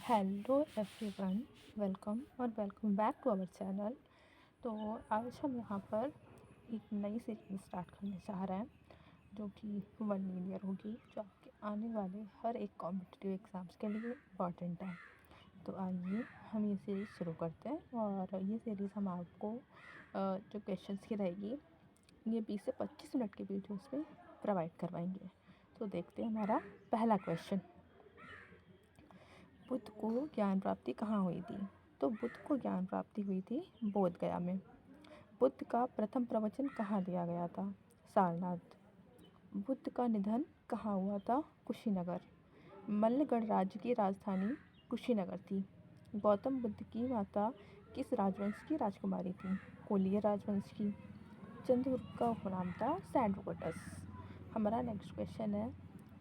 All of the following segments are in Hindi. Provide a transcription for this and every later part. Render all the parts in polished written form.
Hello everyone, welcome back to our channel. तो आज हम यहाँ पर एक नई सीरीज स्टार्ट करने जा रहे हैं जो कि 1 ईयर होगी, जो आपके आने वाले हर एक कॉम्पिटिटिव एग्ज़ाम्स के लिए इम्पॉर्टेंट है। तो आइए हम ये सीरीज़ शुरू करते हैं और ये सीरीज़ हम आपको जो क्वेश्चंस की रहेगी ये 20 से 25 मिनट के वीडियोस में प्रोवाइड करवाएंगे। तो देखते हैं हमारा पहला क्वेश्चन। बुद्ध को ज्ञान प्राप्ति कहाँ हुई थी? तो बुद्ध को ज्ञान प्राप्ति हुई थी बोध गया में। बुद्ध का प्रथम प्रवचन कहाँ दिया गया था? सारनाथ। बुद्ध का निधन कहाँ हुआ था? कुशीनगर। मल्लगढ़ राज्य की राजधानी कुशीनगर थी। गौतम बुद्ध की माता किस राजवंश की राजकुमारी थी? कोलिय राजवंश की। चंद्रगुप्त का उपनाम था सैंड्रोगोटस। हमारा नेक्स्ट क्वेश्चन है,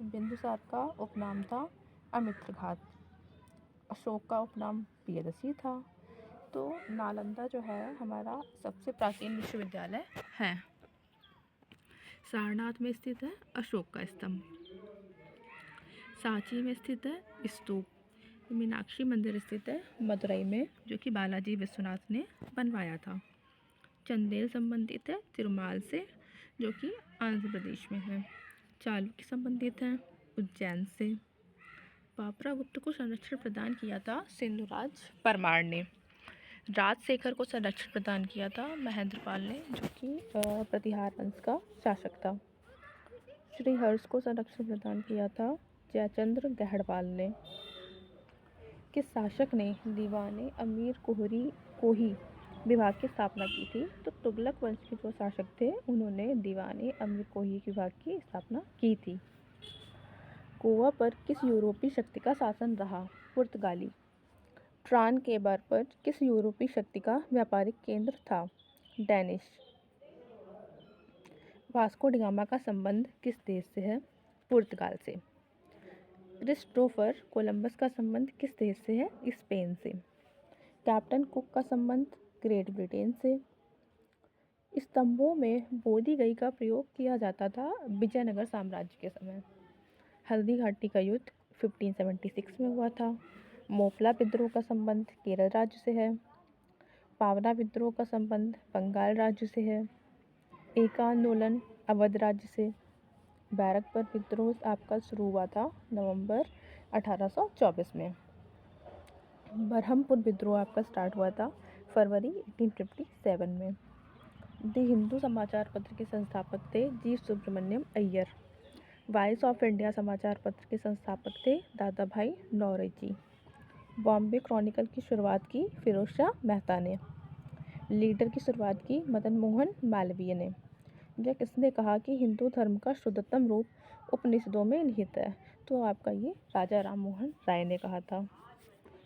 बिंदुसार का उपनाम था अमित्रघात। अशोक का उपनाम प्रियदर्शी था। तो नालंदा जो है हमारा सबसे प्राचीन विश्वविद्यालय है। सारनाथ में स्थित है अशोक का स्तंभ। सांची में स्थित है स्तूप। मीनाक्षी मंदिर स्थित है मदुरई में, जो कि बालाजी विश्वनाथ ने बनवाया था। चंदेल संबंधित है तिरुमाल से, जो कि आंध्र प्रदेश में है। चालुक्य संबंधित है उज्जैन से। पापरागुप्त को संरक्षण प्रदान किया था सिंधुराज परमार ने। राजशेखर को संरक्षण प्रदान किया था महेंद्रपाल ने, जो कि प्रतिहार वंश का शासक था। श्रीहर्ष को संरक्षण प्रदान किया था जयचंद्र गहड़पाल ने। किस शासक ने दीवाने अमीर कोही विभाग की स्थापना की थी? तो तुगलक वंश के जो शासक थे उन्होंने दीवाने अमीर कोही विभाग की स्थापना की थी। गोवा पर किस यूरोपीय शक्ति का शासन रहा? पुर्तगाली। ट्रान केबर पर किस यूरोपीय शक्ति का व्यापारिक केंद्र था? डेनिश। वास्को डिगामा का संबंध किस देश से है? पुर्तगाल से। क्रिस्टोफर कोलंबस का संबंध किस देश से है? स्पेन से। कैप्टन कुक का संबंध ग्रेट ब्रिटेन से। स्तंभों में बोधी गई का प्रयोग किया जाता था विजयनगर साम्राज्य के समय। हल्दी घाटी का युद्ध 1576 में हुआ था। मोपला विद्रोह का संबंध केरल राज्य से है। पावना विद्रोह का संबंध बंगाल राज्य से है। एका आंदोलन अवध राज्य से। बैरकपुर विद्रोह आपका शुरू हुआ था नवंबर 1824 में। बरहमपुर विद्रोह आपका स्टार्ट हुआ था फरवरी 1857 में। द हिंदू समाचार पत्र के संस्थापक थे G Subramania Iyer. Voice of India समाचार पत्र के संस्थापक थे दादा भाई नौरोजी। बॉम्बे क्रॉनिकल की शुरुआत की फिरोज शाह मेहता ने। लीडर की शुरुआत की मदन मोहन मालवीय ने। यह किसने कहा कि हिंदू धर्म का शुद्धतम रूप उपनिषदों में निहित है? तो आपका ये राजा राम मोहन राय ने कहा था।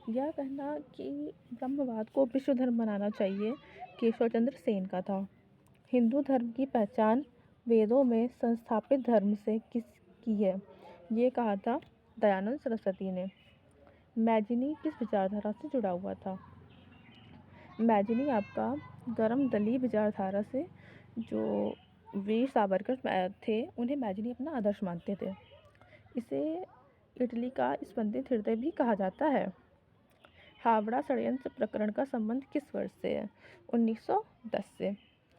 यह कहना कि ब्रह्मवाद को विश्व धर्म बनाना चाहिए केशव चंद्र सेन का था। हिंदू धर्म की पहचान वेदों में संस्थापित धर्म से किसकी है? ये कहा था दयानंद सरस्वती ने। मैजिनी किस विचारधारा से जुड़ा हुआ था? मैजिनी आपका गर्म दलीय विचारधारा से, जो वीर सावरकर थे उन्हें मैजिनी अपना आदर्श मानते थे। इसे इटली का स्पंदित हृदय भी कहा जाता है। हावड़ा षड्यंत्र प्रकरण का संबंध किस वर्ष से है? 1910 से।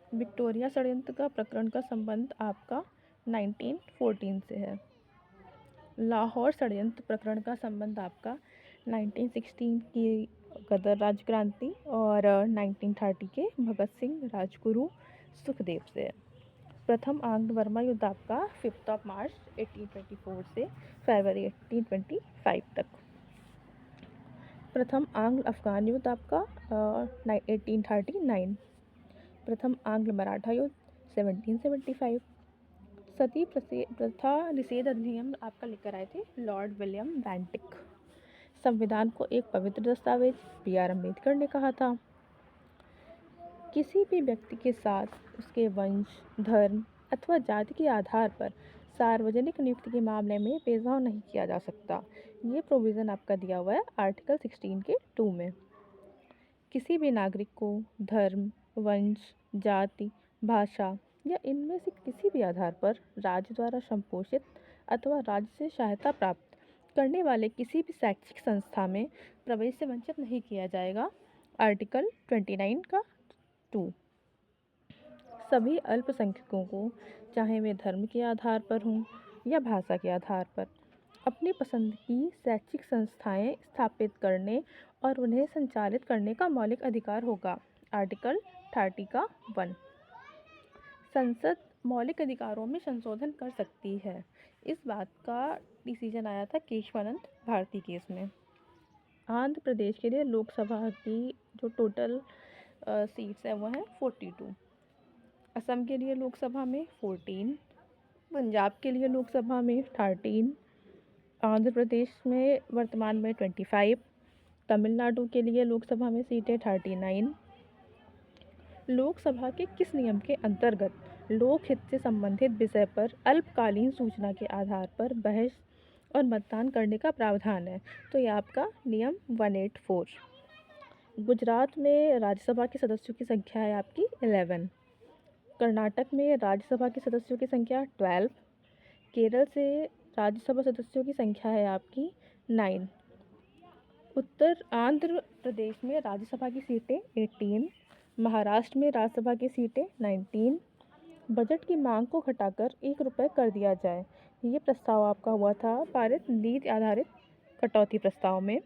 विक्टोरिया षड्यंत्र का प्रकरण का संबंध आपका 1914 से है। लाहौर षड्यंत्र प्रकरण का संबंध आपका 1916 की गदर राज क्रांति और 1930 के भगत सिंह राजगुरु सुखदेव से है। प्रथम आंग्ल बर्मा युद्ध आपका 5 मार्च 1824 से फरवरी 1825 तक। प्रथम आंग्ल अफगान युद्ध आपका 1839। प्रथम आंग्ल मराठा युद्ध 1775। सती प्रथा निषेध अधिनियम आपका लेकर आए थे लॉर्ड विलियम बेंटिक। संविधान को एक पवित्र दस्तावेज B.R. अम्बेडकर ने कहा था। किसी भी व्यक्ति के साथ उसके वंश, धर्म अथवा जाति के आधार पर सार्वजनिक नियुक्ति के मामले में भेदभाव नहीं किया जा सकता। ये प्रोविज़न आपका दिया हुआ है आर्टिकल 16 के 2 में। किसी भी नागरिक को धर्म, वंश, जाति, भाषा या इनमें से किसी भी आधार पर राज्य द्वारा संपोषित अथवा राज्य से सहायता प्राप्त करने वाले किसी भी शैक्षिक संस्था में प्रवेश से वंचित नहीं किया जाएगा। आर्टिकल 29 का 2। सभी अल्पसंख्यकों को, चाहे वे धर्म के आधार पर हों या भाषा के आधार पर, अपनी पसंद की शैक्षिक संस्थाएं स्थापित करने और उन्हें संचालित करने का मौलिक अधिकार होगा। आर्टिकल 30 का 1। संसद मौलिक अधिकारों में संशोधन कर सकती है। इस बात का डिसीजन आया था केशवानंद भारती केस में। आंध्र प्रदेश के लिए लोकसभा की जो टोटल सीट्स है वो हैं 42। असम के लिए लोकसभा में 14, पंजाब के लिए लोकसभा में 13, आंध्र प्रदेश में वर्तमान में 25, तमिलनाडु के लिए लोकसभा में सीटें 39। लोकसभा के किस नियम के अंतर्गत लोकहित से संबंधित विषय पर अल्पकालीन सूचना के आधार पर बहस और मतदान करने का प्रावधान है? तो ये आपका नियम 184। गुजरात में राज्यसभा के सदस्यों की संख्या है आपकी 11। कर्नाटक में राज्यसभा के सदस्यों की संख्या 12। केरल से राज्यसभा सदस्यों की संख्या है आपकी 9। उत्तर आंध्र प्रदेश में राज्यसभा की सीटें 18। महाराष्ट्र में राज्यसभा की सीटें 19। बजट की मांग को घटाकर 1 रुपये कर दिया जाए, ये प्रस्ताव आपका हुआ था पारित नीति आधारित कटौती प्रस्ताव में।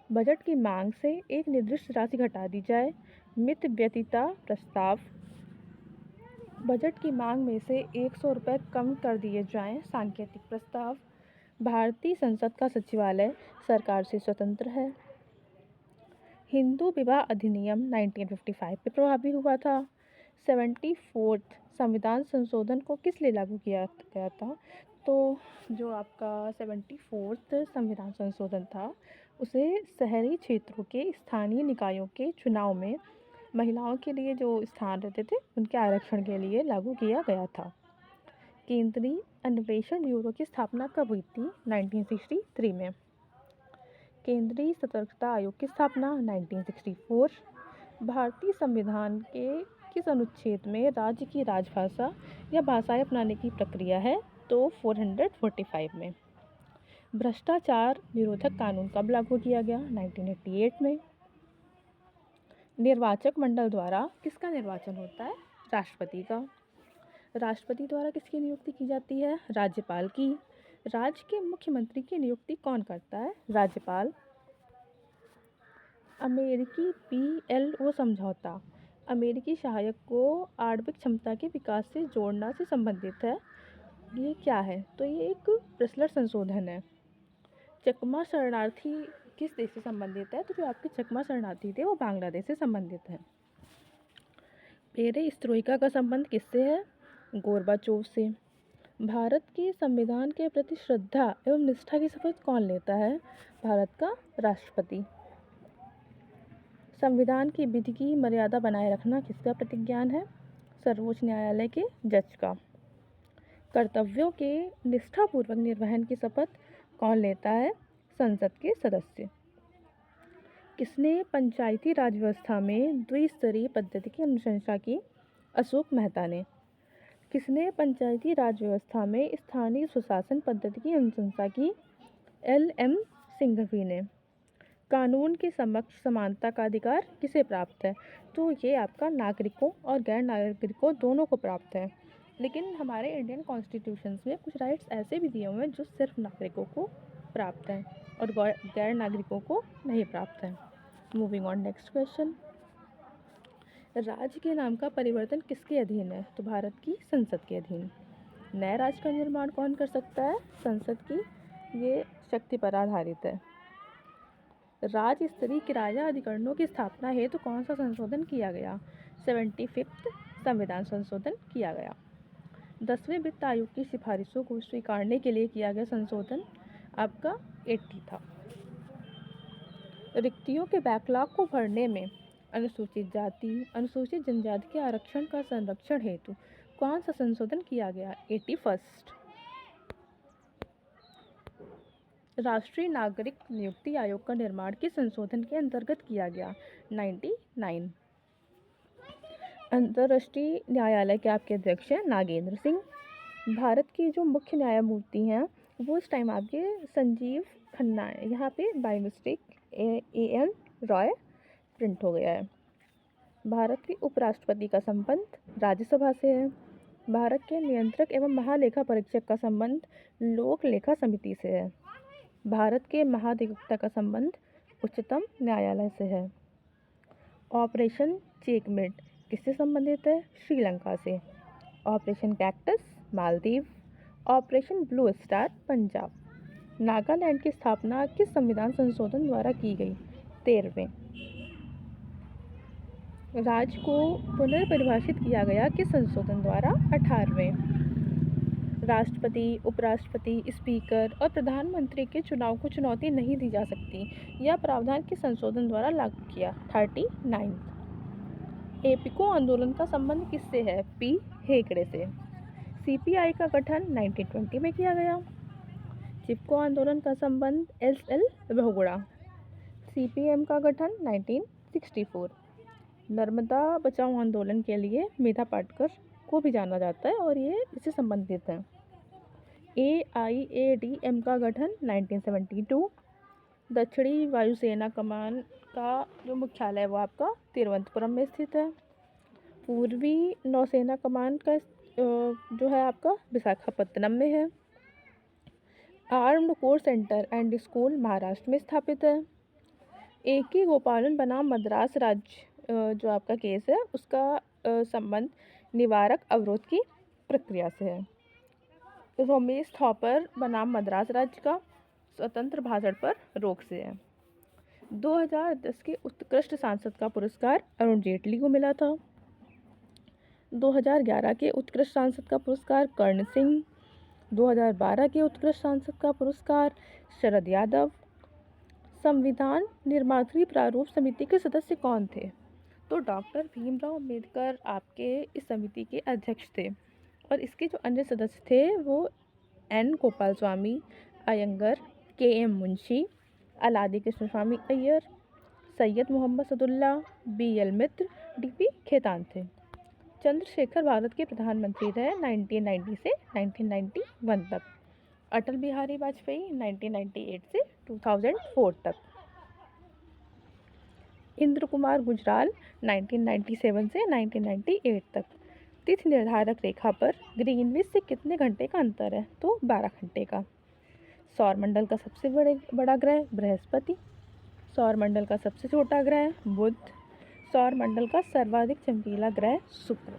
बजट की मांग से एक निर्दिष्ट राशि घटा दी जाए, मित व्यतिता प्रस्ताव। बजट की मांग में से 100 रुपये कम कर दिए जाएं, सांकेतिक प्रस्ताव। भारतीय संसद का सचिवालय सरकार से स्वतंत्र है। हिंदू विवाह अधिनियम 1955 पे प्रभावी हुआ था। 74th संविधान संशोधन को किस लिए लागू किया गया था? तो जो आपका 74th संविधान संशोधन था उसे शहरी क्षेत्रों के स्थानीय निकायों के चुनाव में महिलाओं के लिए जो स्थान रहते थे उनके आरक्षण के लिए लागू किया गया था। केंद्रीय अन्वेषण ब्यूरो की स्थापना कब हुई थी? 1963 में। केंद्रीय सतर्कता आयोग की स्थापना 1964। भारतीय संविधान के किस अनुच्छेद में राज्य की राजभाषा या भाषाएं अपनाने की प्रक्रिया है? तो 445 में। भ्रष्टाचार निरोधक कानून कब लागू किया गया? 1988 में। निर्वाचक मंडल द्वारा किसका निर्वाचन होता है? राष्ट्रपति का। राष्ट्रपति द्वारा किसकी नियुक्ति की जाती है? राज्यपाल की। राज्य के मुख्यमंत्री की नियुक्ति कौन करता है? राज्यपाल। अमेरिकी PLO समझौता अमेरिकी सहायक को आणविक क्षमता के विकास से जोड़ना से संबंधित है। ये क्या है? तो ये एक ब्रेसलर संशोधन है। चकमा शरणार्थी किस देश से संबंधित है? तो जो आपके चकमा शरणार्थी थे वो बांग्लादेश से संबंधित है। पेरेस्ट्रोइका का संबंध किससे है? गोर्बाचोव से। भारत के संविधान के प्रति श्रद्धा एवं निष्ठा की शपथ कौन लेता है? भारत का राष्ट्रपति। संविधान की विधि की मर्यादा बनाए रखना किसका प्रतिज्ञान है? सर्वोच्च न्यायालय के जज का। कर्तव्यों के निष्ठापूर्वक निर्वहन की शपथ कौन लेता है? संसद के सदस्य। किसने पंचायती राज व्यवस्था में द्विस्तरीय पद्धति की अनुशंसा की? अशोक मेहता ने। किसने पंचायती राज व्यवस्था में स्थानीय स्वशासन पद्धति की अनुशंसा की? LM सिंघवी ने। कानून के समक्ष समानता का अधिकार किसे प्राप्त है? तो ये आपका नागरिकों और गैर नागरिकों दोनों को प्राप्त है। लेकिन हमारे इंडियन कॉन्स्टिट्यूशंस में कुछ राइट्स ऐसे भी दिए हुए हैं जो सिर्फ नागरिकों को प्राप्त हैं और गैर नागरिकों को नहीं प्राप्त हैं। Moving on next question. राज्य के नाम का परिवर्तन किसके अधीन है? तो भारत की संसद के अधीन। नए राज्य का निर्माण कौन कर सकता है? संसद की ये शक्ति पर आधारित है। राज्य स्तरीय किराया अधिकरणों की स्थापना हेतु तो कौन सा संशोधन किया गया? 75th संविधान संशोधन किया गया। 10वें वित्त आयोग की सिफारिशों को स्वीकारने के लिए किया गया संशोधन आपका 80 था। रिक्तियों के बैकलॉग को भरने में अनुसूचित जाति अनुसूचित जनजाति के आरक्षण का संरक्षण हेतु कौन सा संशोधन किया गया? 81st। राष्ट्रीय नागरिक नियुक्ति आयोग का निर्माण किस संशोधन के अंतर्गत किया गया? 99। अंतर्राष्ट्रीय न्यायालय के आपके अध्यक्ष हैं नागेंद्र सिंह। भारत की जो मुख्य न्यायमूर्ति हैं वो इस टाइम आपके संजीव खन्ना है, यहाँ पे by mistake AN Roy print हो गया है। भारत के उपराष्ट्रपति का संबंध राज्यसभा से है। भारत के नियंत्रक एवं महालेखा परीक्षक का संबंध लोक लेखा समिति से है। भारत के महाधिवक्ता का संबंध उच्चतम न्यायालय से है। ऑपरेशन चेकमेट किससे संबंधित है? श्रीलंका से। Operation cactus Maldives. Operation blue star Punjab. Nagaland की स्थापना किस संविधान संशोधन द्वारा की गई? 13वें। राज्य को पुनर्परिभाषित किया गया किस संशोधन द्वारा? 18वें। राष्ट्रपति, उपराष्ट्रपति, स्पीकर और प्रधानमंत्री के चुनाव को चुनौती नहीं दी जा सकती, यह प्रावधान किस संशोधन द्वारा लागू किया? 39। एपिको आंदोलन का संबंध किससे है? P. हेगड़े से। CPI का गठन 1920 में किया गया। चिपको आंदोलन का संबंध SL बहुगुणा। CPM का गठन 1964। नर्मदा बचाओ आंदोलन के लिए मेधा पाटकर को भी जाना जाता है और ये इससे संबंधित है। AIADM का गठन 1972। दक्षिणी वायुसेना कमान का जो मुख्यालय है वो आपका तिरुवनंतपुरम में स्थित है। पूर्वी नौसेना कमान का जो है आपका विशाखापत्तनम में है। Armed core centre and school Maharashtra में स्थापित है। A.K. गोपालन बनाम मद्रास राज्य जो आपका केस है उसका संबंध निवारक अवरोध की प्रक्रिया से है। रोमेश थॉपर बनाम मद्रास राज्य का स्वतंत्र भाषण पर रोक से है। 2010 के उत्कृष्ट सांसद का पुरस्कार अरुण जेटली को मिला था। 2011 के उत्कृष्ट सांसद का पुरस्कार कर्ण सिंह। 2012 के उत्कृष्ट सांसद का पुरस्कार शरद यादव। संविधान निर्मात्री प्रारूप समिति के सदस्य कौन थे? तो डॉक्टर भीमराव अम्बेडकर आपके इस समिति के अध्यक्ष थे और इसके जो अन्य सदस्य थे वो N. गोपाल स्वामी अयंगर, KM मुंशी, अलादी कृष्ण स्वामी अय्यर, सैयद मोहम्मद सदुल्ला, BL मित्र, DP खेतान थे। चंद्रशेखर भारत के प्रधानमंत्री रहे 1990 से 1991 तक। अटल बिहारी वाजपेयी 1998 से 2004 तक। इंद्र कुमार गुजराल 1997 से 1998 तक। तिथि निर्धारक रेखा पर ग्रीनविच से कितने घंटे का अंतर है? तो 12 घंटे का। सौरमंडल का सबसे बड़ा ग्रह बृहस्पति। सौरमंडल का सबसे छोटा ग्रह बुध। सौरमंडल का सर्वाधिक चमकीला ग्रह शुक्र।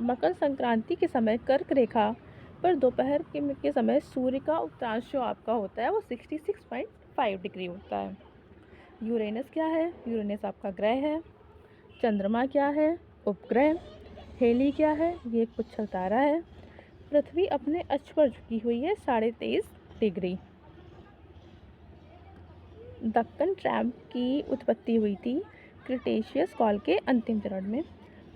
मकर संक्रांति के समय कर्क रेखा पर दोपहर के समय सूर्य का उत्तरांश जो आपका होता है वो 66.5 डिग्री होता है। यूरेनस क्या है? यूरेनस आपका ग्रह है। चंद्रमा क्या है? उपग्रह। हेली क्या है? ये एक पुच्छल तारा है। पृथ्वी अपने अक्ष पर झुकी हुई है 23.5 डिग्री। दक्कन ट्रैम्प की उत्पत्ति हुई थी क्रिटेशियस काल के अंतिम चरण में।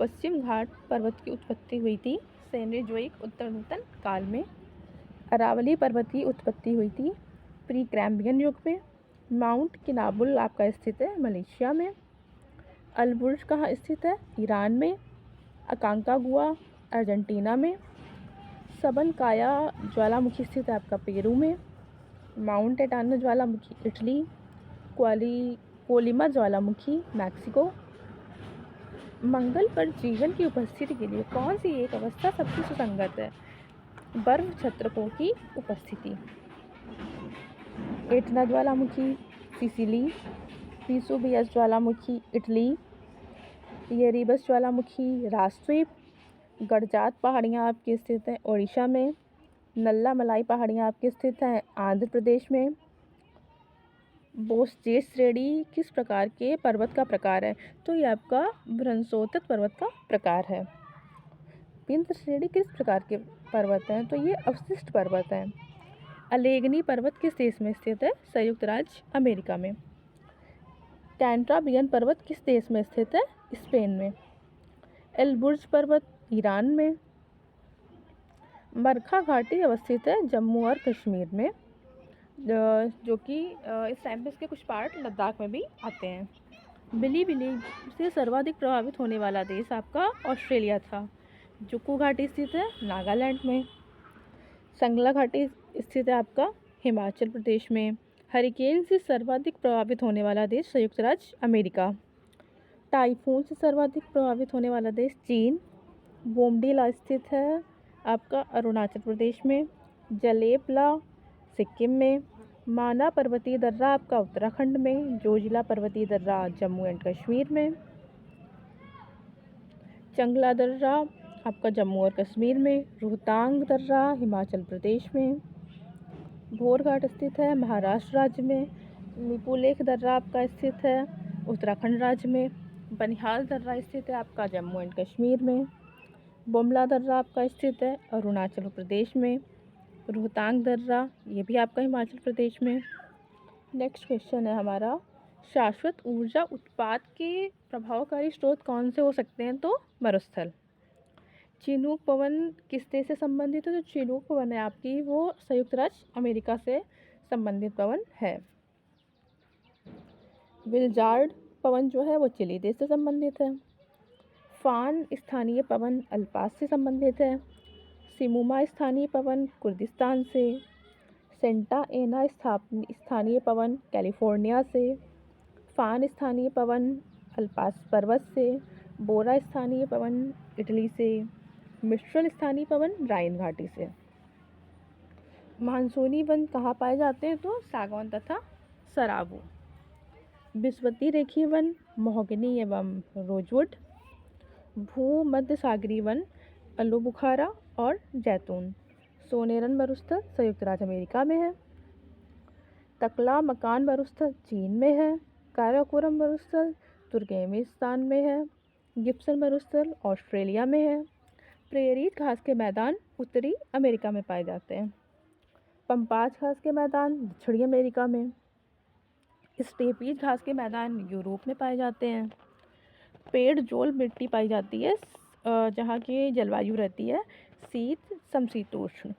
पश्चिम घाट पर्वत की उत्पत्ति हुई थी सेनेजोइक उत्तरनूतन काल में। अरावली पर्वत की उत्पत्ति हुई थी प्री कैम्ब्रियन युग में। माउंट किनाबुल आपका स्थित है मलेशिया में। अलबुर्ज कहाँ स्थित है? ईरान में। अकांकागुआ अर्जेंटीना में। सबनकाया ज्वालामुखी स्थित है आपका पेरू में। माउंट एटाना ज्वालामुखी इटली। कोलिमा ज्वालामुखी मैक्सिको। मंगल पर जीवन की उपस्थिति के लिए कौन सी एक अवस्था सबसे सुसंगत है? बर्फ छत्रकों की उपस्थिति। एटना ज्वालामुखी सिसिली। वेसुवियस ज्वालामुखी इटली। एरिबस ज्वालामुखी राष्ट्रद्वीप। गडजात पहाड़ियाँ आपकी स्थित हैं ओडिशा में। नल्ला मलाई पहाड़ियाँ आपकी स्थित हैं आंध्र प्रदेश में। बोसजेस श्रेणी किस प्रकार के पर्वत का प्रकार है? तो ये आपका भ्रंशोत्तत पर्वत का प्रकार है। विंध्य श्रेणी किस प्रकार के पर्वत हैं? तो ये अवशिष्ट पर्वत हैं। अलेगनी पर्वत किस देश में स्थित है? संयुक्त राज्य अमेरिका में। कैंटाब्रियन पर्वत किस देश में स्थित है? स्पेन में। एलबुर्ज पर्वत ईरान में। बरखा घाटी अवस्थित है जम्मू और कश्मीर में, जो कि इस टाइम पे इसके कुछ पार्ट लद्दाख में भी आते हैं। बिलीबिली से सर्वाधिक प्रभावित होने वाला देश आपका ऑस्ट्रेलिया था। जुक्कू घाटी स्थित है नागालैंड में। संगला घाटी स्थित है आपका हिमाचल प्रदेश में। हरिकेन से सर्वाधिक प्रभावित होने वाला देश संयुक्त राज्य अमेरिका। टाइफून से सर्वाधिक प्रभावित होने वाला देश चीन। बोमडीला स्थित है आपका अरुणाचल प्रदेश में। जलेबला सिक्किम में। माना पर्वतीय दर्रा आपका उत्तराखंड में। जोजिला पर्वतीय दर्रा जम्मू एंड कश्मीर में। चंगला दर्रा आपका जम्मू और कश्मीर में। रोहतांग दर्रा हिमाचल प्रदेश में। भोरघाट स्थित है महाराष्ट्र राज्य में। लिपुलेख दर्रा आपका स्थित है उत्तराखंड राज्य में। बनिहाल दर्रा स्थित है आपका जम्मू एंड कश्मीर में। बुमला दर्रा आपका स्थित है अरुणाचल प्रदेश में। रोहतांग दर्रा ये भी आपका हिमाचल प्रदेश में। नेक्स्ट क्वेश्चन है हमारा, शाश्वत ऊर्जा उत्पाद के प्रभावकारी स्रोत कौन से हो सकते हैं? तो मरुस्थल। चिनूक पवन किस देश से संबंधित है? तो चिनूक पवन है आपकी वो संयुक्त राज्य अमेरिका से संबंधित पवन है। विलजार्ड पवन जो है वो चिली देश से संबंधित है। फान स्थानीय पवन अल्पास से संबंधित है। सिमुमा स्थानीय पवन कुर्दिस्तान से। सेंटा एना स्थानीय पवन कैलिफोर्निया से। फान स्थानीय पवन अल्पास पर्वत से। बोरा स्थानीय पवन इटली से। मिस्ट्रल स्थानीय पवन राइन घाटी से। मानसूनी वन कहाँ पाए जाते हैं? तो सागौन तथा सराबू। विषुवतीय रेखीय वन महोगनी एवं रोजवुड। भूमध्य सागरीय वन आलूबुखारा और जैतून। सोनेरन मरुस्थल संयुक्त राज्य अमेरिका में है। तकला मकान मरुस्थल चीन में है। काराकोरम मरुस्थल तुर्कमेनिस्तान में है। गिब्सन मरुस्थल ऑस्ट्रेलिया में है। प्रेरित घास के मैदान उत्तरी अमेरिका में पाए जाते हैं। पंपाज घास के मैदान दक्षिणी अमेरिका में। स्टेपीज घास के मैदान यूरोप में पाए जाते हैं। पेड़ जोल मिट्टी पाई जाती है जहाँ की जलवायु रहती है शीत समशीतोष्ण।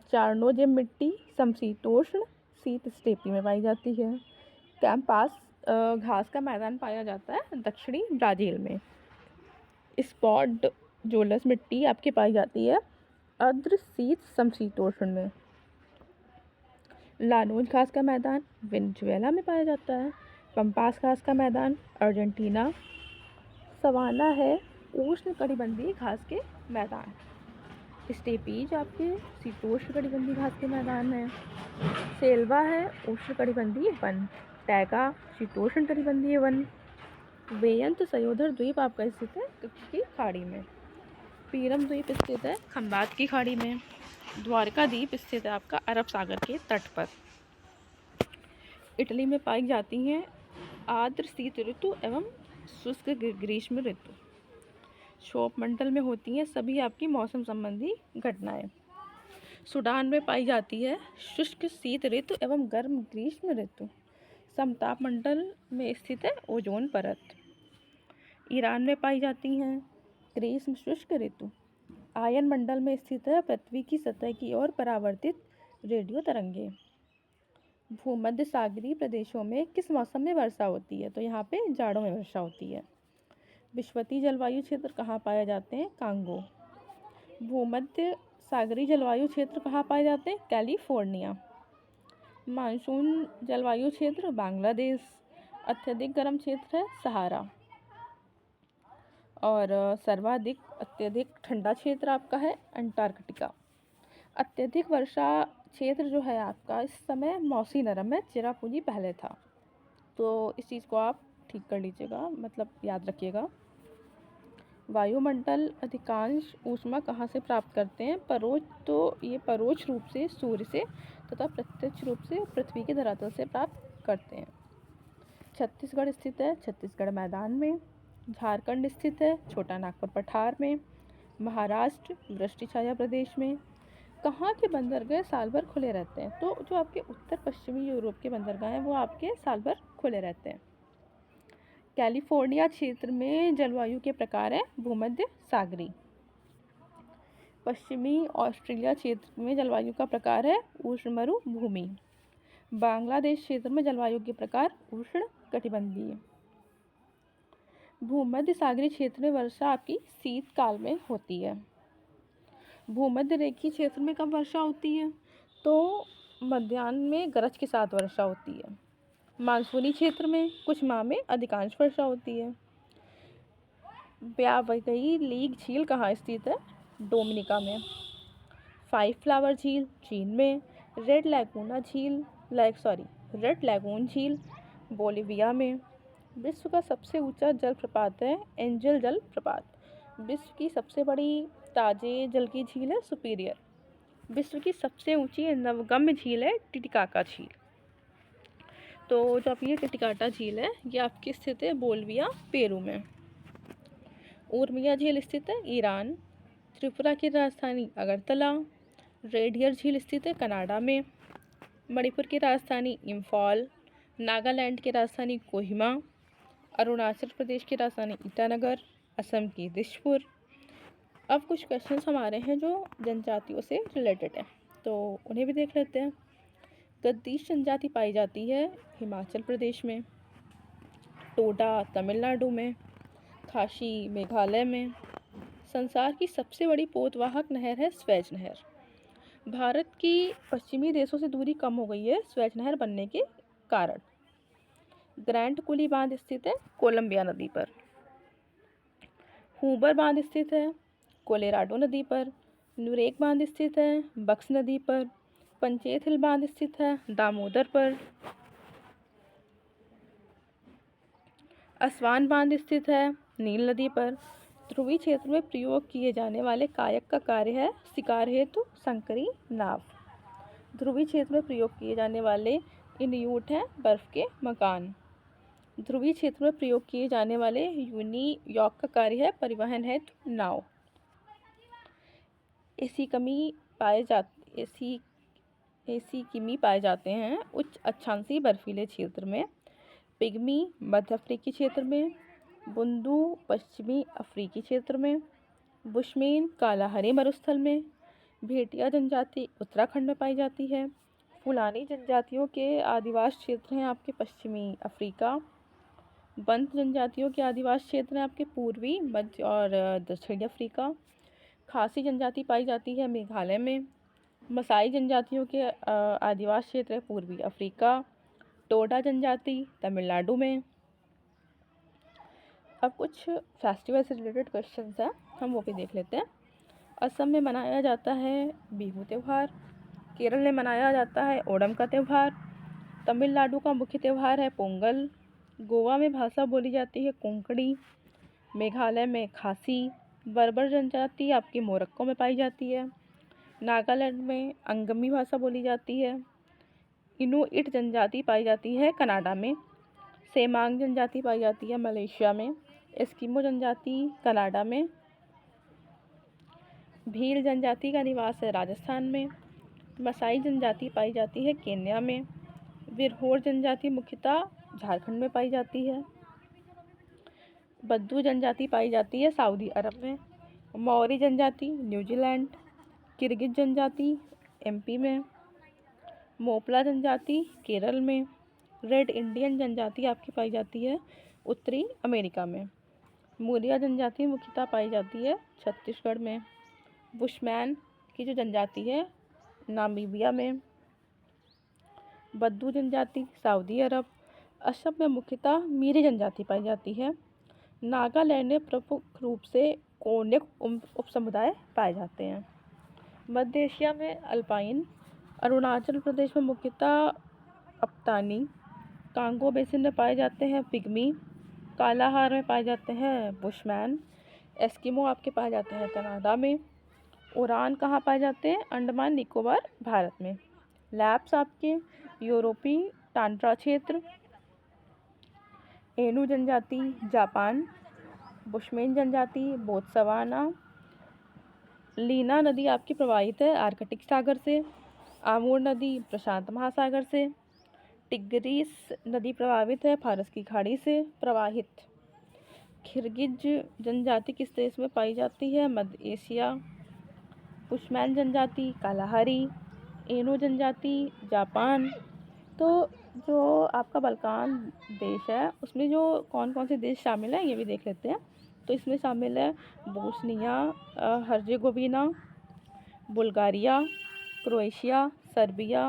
चारनोजेम मिट्टी समशीतोष्ण शीत स्टेपी में पाई जाती है। कैंपास घास का मैदान पाया जाता है दक्षिणी ब्राज़ील में। स्पॉट जोलस मिट्टी आपकी पाई जाती है अर्द्र शीत समशीतोष्ण में। लानोज घास का मैदान वेनेजुएला में पाया जाता है। पंपास घास का मैदान अर्जेंटीना। सवाना है उष्ण कटिबंधीय घास के मैदान। स्टेपीज आपके शीतोष्ण कटिबंधीय घास के मैदान है। सेल्वा है उष्ण कटिबंधीय वन। टैगा शीतोष्ण कटिबंधीय वन। वेयंत सयोधर द्वीप आपका स्थित है कच्छ की खाड़ी में। पीरम द्वीप स्थित है खंबात की खाड़ी में। द्वारका द्वीप स्थित है आपका अरब सागर के तट पर। इटली में पाई जाती हैं आर्द्र शीत ऋतु एवं शुष्क ग्रीष्म ऋतु। क्षोभ मंडल में होती हैं सभी आपकी मौसम संबंधी घटनाएं। सूडान में पाई जाती है शुष्क शीत ऋतु एवं गर्म ग्रीष्म ऋतु। समताप मंडल में स्थित है ओजोन परत। ईरान में पाई जाती हैं ग्रीष्म शुष्क ऋतु। आयन मंडल में स्थित है पृथ्वी की सतह की ओर परावर्तित रेडियो तरंगे। भूमध्य सागरीय प्रदेशों में किस मौसम में वर्षा होती है? तो यहाँ पे जाड़ों में वर्षा होती है। विषुवतीय जलवायु क्षेत्र कहाँ पाए जाते हैं? कांगो। भूमध्य सागरीय जलवायु क्षेत्र कहाँ पाए जाते हैं? कैलिफोर्निया। मानसून जलवायु क्षेत्र बांग्लादेश। अत्यधिक गर्म क्षेत्र है सहारा। और सर्वाधिक अत्यधिक ठंडा क्षेत्र आपका है अंटार्कटिका। अत्यधिक वर्षा क्षेत्र जो है आपका इस समय मौसी नरम है, चिरापुंजी पहले था, तो इस चीज़ को आप ठीक कर लीजिएगा, मतलब याद रखिएगा। वायुमंडल अधिकांश ऊष्मा कहाँ से प्राप्त करते हैं? ये परोक्ष रूप से सूर्य से तथा प्रत्यक्ष रूप से पृथ्वी के धरातल से प्राप्त करते हैं। छत्तीसगढ़ स्थित है छत्तीसगढ़ मैदान में। झारखंड स्थित है छोटा नागपुर पठार में। महाराष्ट्र वृष्टि छाया प्रदेश में। कहाँ के बंदरगाह साल भर खुले रहते हैं? तो जो आपके उत्तर पश्चिमी यूरोप के बंदरगाह हैं वो आपके साल भर खुले रहते हैं। कैलिफोर्निया क्षेत्र में जलवायु के प्रकार है भूमध्य सागरीय। पश्चिमी ऑस्ट्रेलिया क्षेत्र में जलवायु का प्रकार है उष्ण मरुभूमि। बांग्लादेश क्षेत्र में जलवायु के प्रकार उष्ण कटिबंधीय। भूमध्य सागरीय क्षेत्र में वर्षा आपकी शीतकाल में होती है। भूमध्य रेखीय क्षेत्र में कब वर्षा होती है? तो मध्याह्न में गरज के साथ वर्षा होती है। मानसूनी क्षेत्र में कुछ माह में अधिकांश वर्षा होती है। ब्यावकई लीग झील कहाँ स्थित है? डोमिनिका में। फाइव फ्लावर झील चीन में। रेड लैगून झील बोलिविया में। विश्व का सबसे ऊंचा जलप्रपात है एंजल जलप्रपात। विश्व की सबसे बड़ी ताजे जल की झील है सुपीरियर। विश्व की सबसे ऊंची नवगम्य झील है टिटिकाका झील। तो जो आपकी टिटिकाका झील है ये आपकी स्थित है बोलिविया पेरू में। उर्मिया झील स्थित है ईरान। त्रिपुरा की राजधानी अगरतला। रेडियर झील स्थित है कनाडा में। मणिपुर की राजधानी इम्फाल। नागालैंड की राजधानी कोहिमा। अरुणाचल प्रदेश की राजधानी ईटानगर। असम की दिसपुर। अब कुछ क्वेश्चंस हमारे हैं जो जनजातियों से रिलेटेड है, तो उन्हें भी देख लेते हैं। गद्दीश जनजाति पाई जाती है हिमाचल प्रदेश में। टोडा तमिलनाडु में। खासी मेघालय में। संसार की सबसे बड़ी पोतवाहक नहर है स्वेज नहर। भारत की पश्चिमी देशों से दूरी कम हो गई है स्वेज नहर बनने के कारण। ग्रैंड कुली बांध स्थित है कोलंबिया नदी पर। हूबर बांध स्थित है कोलोराडो नदी पर। नुरेक बांध स्थित है बक्स नदी पर। पंचेत हिल बांध स्थित है दामोदर पर। असवान बांध स्थित है नील नदी पर। ध्रुवीय क्षेत्र में प्रयोग किए जाने वाले कायक का कार्य है शिकार हेतु संकरी नाव। ध्रुवीय क्षेत्र में प्रयोग किए जाने वाले इन्यूट हैं बर्फ के मकान। ध्रुवीय क्षेत्र में प्रयोग किए जाने वाले यूनियॉक का कार्य है परिवहन हेतु नाव। एसी किमी पाए जाते हैं उच्च अक्षांशीय बर्फीले क्षेत्र में। पिग्मी मध्य अफ्रीकी क्षेत्र में। बुंदू पश्चिमी अफ्रीकी क्षेत्र में। बुशमेन कालाहरे मरुस्थल में। भेटिया जनजाति उत्तराखंड में पाई जाती है। फुलानी जनजातियों के आदिवास क्षेत्र हैं आपके पश्चिमी अफ्रीका। बंत जनजातियों के आदिवास क्षेत्र हैं आपके पूर्वी मध्य और दक्षिणी अफ्रीका। खासी जनजाति पाई जाती है मेघालय में। मसाई जनजातियों के आदिवास क्षेत्र है पूर्वी अफ्रीका। टोडा जनजाति तमिलनाडु में। अब कुछ फेस्टिवल से रिलेटेड क्वेश्चंस हैं, हम वो भी देख लेते हैं। असम में मनाया जाता है बिहू त्यौहार। केरल में मनाया जाता है ओणम का त्यौहार। तमिलनाडु का मुख्य त्यौहार है पोंगल। गोवा में भाषा बोली जाती है कोंकणी। मेघालय में खासी। बर्बर जनजाति आपकी मोरक्को में पाई जाती है। नागालैंड में अंगमी भाषा बोली जाती है। इनुइट जनजाति पाई जाती है कनाडा में। सेमांग जनजाति पाई जाती है मलेशिया में। एस्किमो जनजाति कनाडा में। भील जनजाति का निवास है राजस्थान में। मसाई जनजाति पाई जाती है केन्या में। विरहोर जनजाति मुख्यतः झारखंड में पाई जाती है। बद्दू जनजाति पाई जाती है सऊदी अरब में। मौरी जनजाति न्यूजीलैंड। किर्गिज जनजाति एमपी में। मोपला जनजाति केरल में। रेड इंडियन जनजाति आपकी पाई जाती है उत्तरी अमेरिका में। मूरिया जनजाति मुख्यतः पाई जाती है छत्तीसगढ़ में। बुशमैन की जो जनजाति है नामीबिया में। बद्दू जनजाति सऊदी अरब। असम में मुख्यतः मीरी जनजाति पाई जाती है। नागालैंड में प्रमुख रूप से कोन्यक उपसमुदाय पाए जाते हैं। मध्य एशिया में अल्पाइन। अरुणाचल प्रदेश में मुख्यतः अपतानी। कांगो बेसिन में पाए जाते हैं पिग्मी। कालाहार में पाए जाते हैं बुशमैन। एस्किमो आपके पाए जाते हैं कनाडा में। उरान कहाँ पाए जाते हैं? अंडमान निकोबार भारत में। लैप्स आपके यूरोपीय टांड्रा क्षेत्र। एनु जनजाति जापान। बुशमेन जनजाति बोत्सवाना। लीना नदी आपकी प्रवाहित है आर्कटिक सागर से। आमूर नदी प्रशांत महासागर से। टिग्रिस नदी प्रभावित है फारस की खाड़ी से प्रवाहित। किर्गिज जनजाति किस देश में पाई जाती है? मध्य एशिया। बुशमैन जनजाति कालाहारी। एनो जनजाति जापान। तो जो आपका बल्कान देश है उसमें जो कौन कौन से देश शामिल हैं ये भी देख लेते हैं। तो इसमें शामिल है Bosnia Herzegovina, Bulgaria, Croatia, Serbia,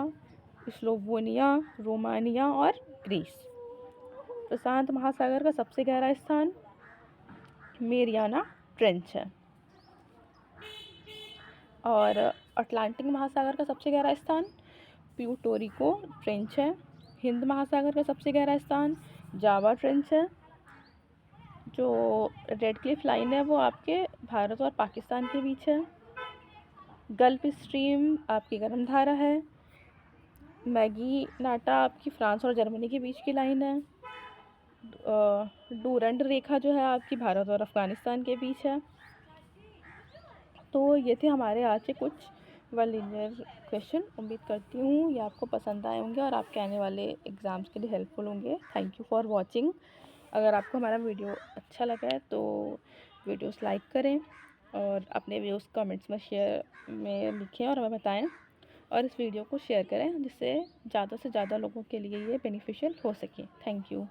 Slovenia, Romania और ग्रीस। प्रशांत महासागर का सबसे गहरा स्थान मेरियाना ट्रेंच है। और अटलांटिक महासागर का सबसे गहरा स्थान प्यूर्टो रिको ट्रेंच है। हिंद महासागर का सबसे गहरा स्थान जावा ट्रेंच है। जो रेड क्लिफ लाइन है वो आपके भारत और पाकिस्तान के बीच है। गल्फ स्ट्रीम आपकी गर्म धारा है। मैगी नाटा आपकी फ्रांस और जर्मनी के बीच की लाइन है। डूरंड रेखा जो है आपकी भारत और अफ़गानिस्तान के बीच है। तो ये थे हमारे आज के कुछ वर्ल्ड लीनियर क्वेश्चन। उम्मीद करती हूँ ये आपको पसंद आए होंगे और आपके आने वाले एग्ज़ाम्स के लिए हेल्पफुल होंगे। Thank you for watching. अगर आपको हमारा वीडियो अच्छा लगा है तो वीडियोस लाइक करें और अपने व्यूज़ कमेंट्स में लिखें और हमें बताएं, और इस वीडियो को शेयर करें जिससे ज़्यादा से ज़्यादा लोगों के लिए ये बेनिफिशियल हो सके। Thank you.